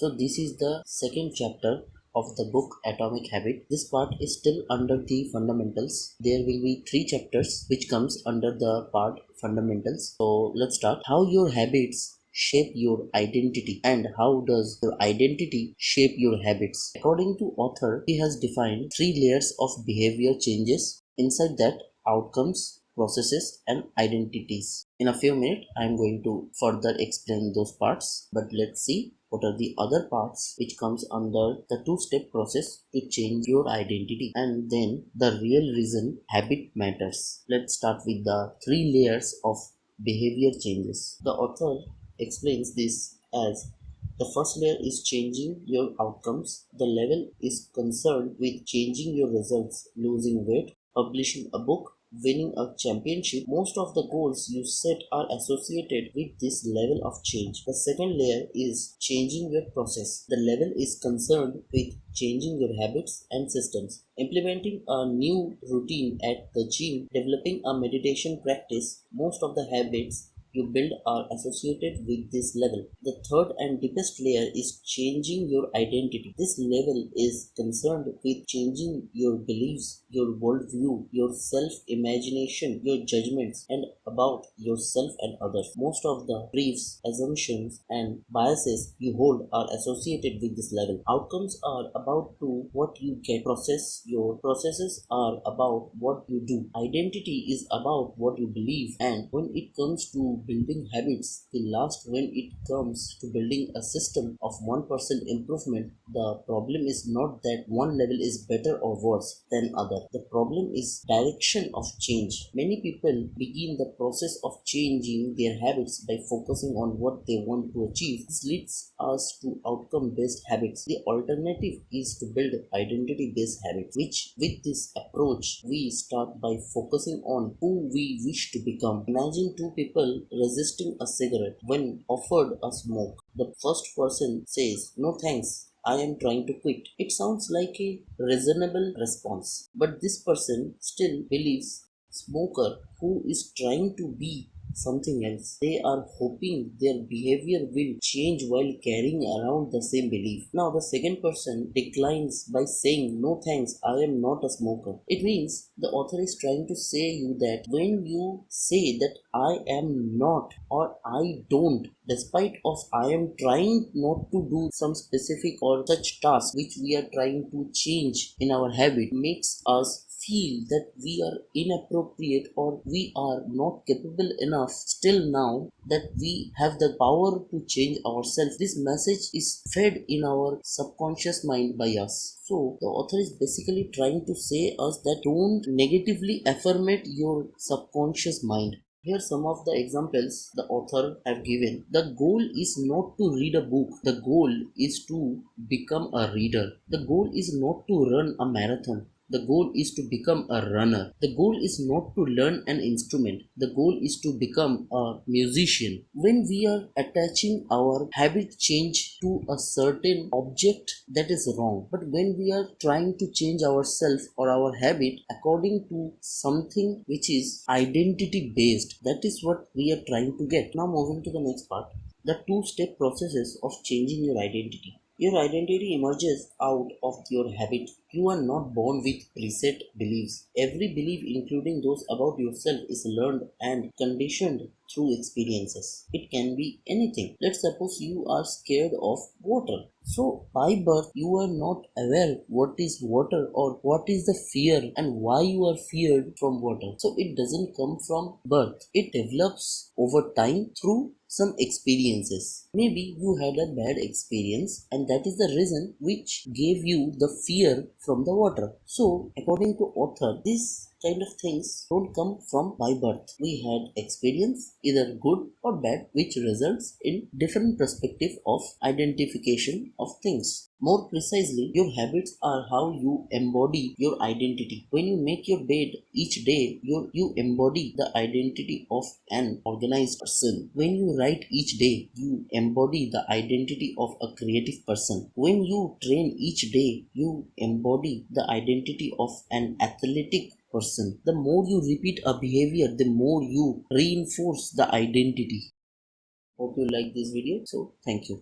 So this is the second chapter of the book Atomic Habit. This part is still under the fundamentals. There will be three chapters which comes under the part fundamentals. So let's start. How your habits shape your identity and how does your identity shape your habits. According to author, he has defined three layers of behavior changes. Inside that, outcomes, processes and identities. In a few minutes I am going to further explain those parts, but let's see what are the other parts which comes under the two-step process to change your identity and then the real reason habit matters. Let's start with the three layers of behavior changes. The author explains this as the first layer is changing your outcomes. The level is concerned with changing your results, losing weight, publishing a book, winning a championship. Most of the goals you set are associated with this level of change. The second layer is changing your process. The level is concerned with changing your habits and systems. Implementing a new routine at the gym, developing a meditation practice. Most of the habits you build are associated with this level. The third and deepest layer is changing your identity. This level is concerned with changing your beliefs, your worldview, your self-imagination, your judgments, and about yourself and others. Most of the beliefs, assumptions, and biases you hold are associated with this level. Outcomes are about to what you get. Your processes are about what you do. Identity is about what you believe, and when it comes to building habits, the last when it comes to building a system of 1% improvement, the problem is not that one level is better or worse than other. The problem is direction of change. Many people begin the process of changing their habits by focusing on what they want to achieve. This leads us to outcome-based habits. The alternative is to build identity-based habits, which with this approach, we start by focusing on who we wish to become. Imagine two people resisting a cigarette when offered a smoke. The first person says, "No thanks, I am trying to quit." It sounds like a reasonable response, but this person still believes smoker who is trying to be something else. They are hoping their behavior will change while carrying around the same belief. Now the second person declines by saying, "No thanks, I am not a smoker." It means the author is trying to say you that when you say that I am not or I don't, despite of I am trying not to do some specific or such task which we are trying to change in our habit, makes us feel that we are inappropriate or we are not capable enough still now that we have the power to change ourselves. This message is fed in our subconscious mind by us. So the author is basically trying to say us that don't negatively affirmate your subconscious mind. Here some of the examples the author have given. The goal is not to read a book. The goal is to become a reader. The goal is not to run a marathon. The goal is to become a runner. The goal is not to learn an instrument. The goal is to become a musician. When we are attaching our habit change to a certain object, that is wrong. But when we are trying to change ourselves or our habit according to something which is identity based, that is what we are trying to get. Now moving to the next part, the two-step processes of changing your identity. Your identity emerges out of your habit. You are not born with preset beliefs. Every belief, including those about yourself, is learned and conditioned through experiences. It can be anything. Let's suppose you are scared of water. So by birth, you are not aware what is water or what is the fear and why you are feared from water. So it doesn't come from birth. It develops over time through some experiences. Maybe you had a bad experience and that is the reason which gave you the fear from the water. So according to author, this kind of things don't come from by birth. We had experience, either good or bad, which results in different perspective of identification of things. More precisely, your habits are how you embody your identity. When you make your bed each day, you embody the identity of an organized person. When you write each day, you embody the identity of a creative person. When you train each day, you embody the identity of an athletic person. The more you repeat a behavior, the more you reinforce the identity. Hope you like this video. So thank you.